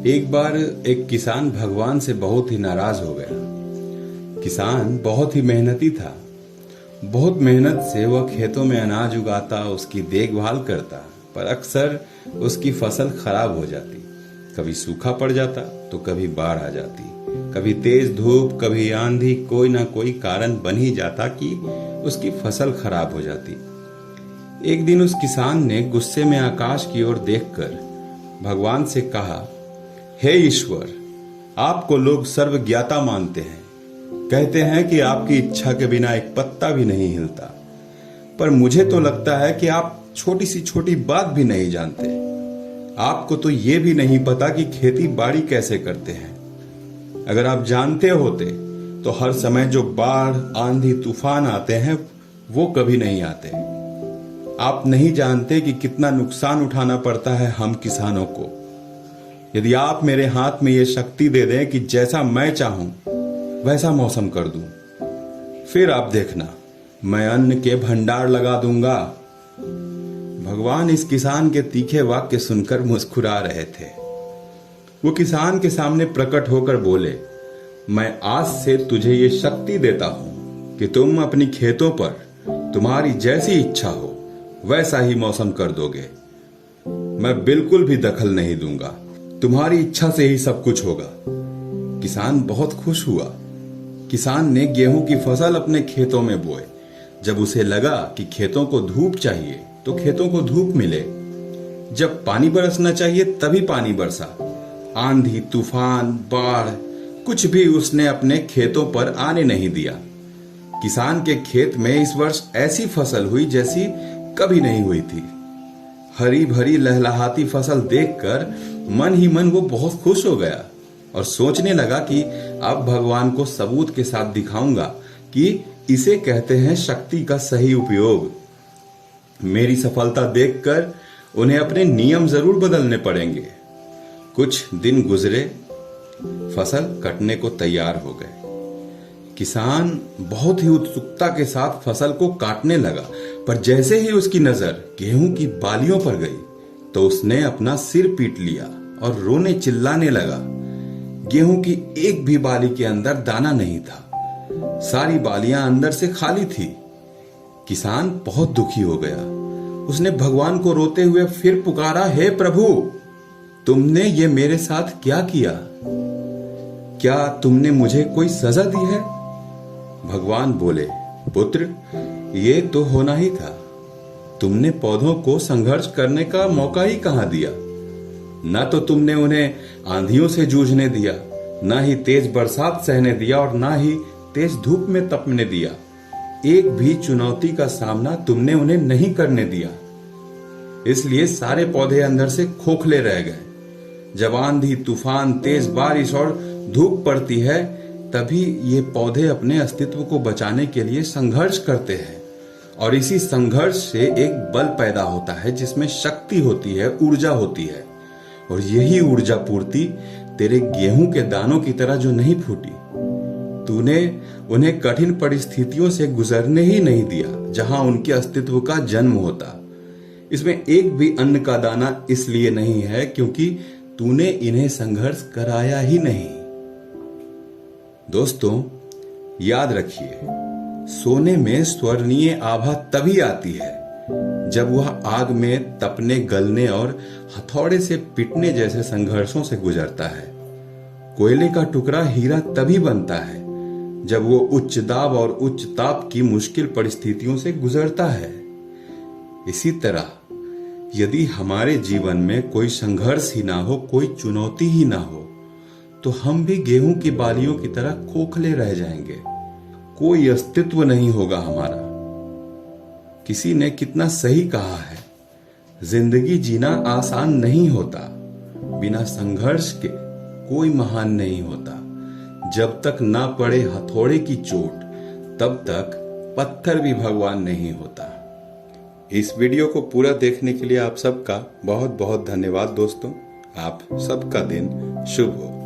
एक बार एक किसान भगवान से बहुत ही नाराज हो गया। किसान बहुत ही मेहनती था। बहुत मेहनत से वह खेतों में अनाज उगाता, उसकी देखभाल करता, पर अक्सर उसकी फसल खराब हो जाती। कभी सूखा पड़ जाता तो कभी बाढ़ आ जाती, कभी तेज धूप, कभी आंधी, कोई ना कोई कारण बन ही जाता कि उसकी फसल खराब हो जाती। एक दिन उस किसान ने गुस्से में आकाश की ओर देखकर भगवान से कहा, हे ईश्वर, आपको लोग सर्वज्ञाता मानते हैं, कहते हैं कि आपकी इच्छा के बिना एक पत्ता भी नहीं हिलता, पर मुझे तो लगता है कि आप छोटी सी छोटी बात भी नहीं जानते। आपको तो ये भी नहीं पता कि खेती बाड़ी कैसे करते हैं। अगर आप जानते होते तो हर समय जो बाढ़, आंधी, तूफान आते हैं वो कभी नहीं आते। आप नहीं जानते कि कितना नुकसान उठाना पड़ता है हम किसानों को। यदि आप मेरे हाथ में ये शक्ति दे दें कि जैसा मैं चाहूं वैसा मौसम कर दूं, फिर आप देखना, मैं अन्न के भंडार लगा दूंगा। भगवान इस किसान के तीखे वाक्य सुनकर मुस्कुरा रहे थे। वो किसान के सामने प्रकट होकर बोले, मैं आज से तुझे ये शक्ति देता हूं कि तुम अपनी खेतों पर तुम्हारी जैसी इच्छा हो वैसा ही मौसम कर दोगे। मैं बिल्कुल भी दखल नहीं दूंगा, तुम्हारी इच्छा से ही सब कुछ होगा। किसान बहुत खुश हुआ। किसान ने गेहूं की फसल अपने खेतों में बोए। जब उसे लगा कि खेतों को धूप चाहिए तो खेतों को धूप मिले, जब पानी बरसना चाहिए तभी पानी बरसा। आंधी, तूफान, बाढ़, कुछ भी उसने अपने खेतों पर आने नहीं दिया। किसान के खेत में इस वर्ष ऐसी फसल हुई जैसी कभी नहीं हुई थी। हरी भरी लहलहाती फसल देखकर मन ही मन वो बहुत खुश हो गया और सोचने लगा कि अब भगवान को सबूत के साथ दिखाऊंगा कि इसे कहते हैं शक्ति का सही उपयोग। मेरी सफलता देखकर उन्हें अपने नियम जरूर बदलने पड़ेंगे। कुछ दिन गुजरे, फसल कटने को तैयार हो गए। किसान बहुत ही उत्सुकता के साथ फसल को काटने लगा, पर जैसे ही उसकी नजर गेहूं की बालियों पर गई तो उसने अपना सिर पीट लिया और रोने चिल्लाने लगा। गेहूं की एक भी बाली के अंदर दाना नहीं था। सारी बालियां अंदर से खाली थी। किसान बहुत दुखी हो गया। उसने भगवान को रोते हुए फिर पुकारा, हे प्रभु, तुमने ये मेरे साथ क्या किया? क्या तुमने मुझे कोई सजा दी है? भगवान बोले, पुत्र, ये तो होना ही था। तुमने पौधों को संघर्ष करने का मौका ही कहां दिया। ना तो तुमने उन्हें आंधियों से जूझने दिया, ना ही तेज बरसात सहने दिया और ना ही तेज धूप में तपने दिया। एक भी चुनौती का सामना तुमने उन्हें नहीं करने दिया। इसलिए सारे पौधे अंदर से खोखले रह गए। जब आंधी, तूफान, तेज बारिश और धूप पड़ती है तभी ये पौधे अपने अस्तित्व को बचाने के लिए संघर्ष करते हैं, और इसी संघर्ष से एक बल पैदा होता है जिसमें शक्ति होती है, ऊर्जा होती है। और यही ऊर्जा पूर्ति तेरे गेहूं के दानों की तरह जो नहीं फूटी। तूने उन्हें कठिन परिस्थितियों से गुजरने ही नहीं दिया जहां उनके अस्तित्व का जन्म होता। इसमें एक भी अन्न का दाना इसलिए नहीं है क्योंकि तूने इन्हें संघर्ष कराया ही नहीं। दोस्तों, याद रखिए, सोने में स्वर्णीय आभा तभी आती है जब वह आग में तपने, गलने और हथौड़े से पिटने जैसे संघर्षों से गुजरता है। कोयले का टुकड़ा हीरा तभी बनता है जब वो उच्च दाब और उच्च ताप की मुश्किल परिस्थितियों से गुजरता है। इसी तरह यदि हमारे जीवन में कोई संघर्ष ही ना हो, कोई चुनौती ही ना हो, तो हम भी गेहूं की बालियों की तरह खोखले रह जाएंगे। कोई अस्तित्व नहीं होगा हमारा। किसी ने कितना सही कहा है, जिंदगी जीना आसान नहीं होता। बिना संघर्ष के कोई महान नहीं होता। जब तक ना पड़े हथौड़े की चोट तब तक पत्थर भी भगवान नहीं होता। इस वीडियो को पूरा देखने के लिए आप सबका बहुत बहुत धन्यवाद दोस्तों। आप सबका दिन शुभ हो।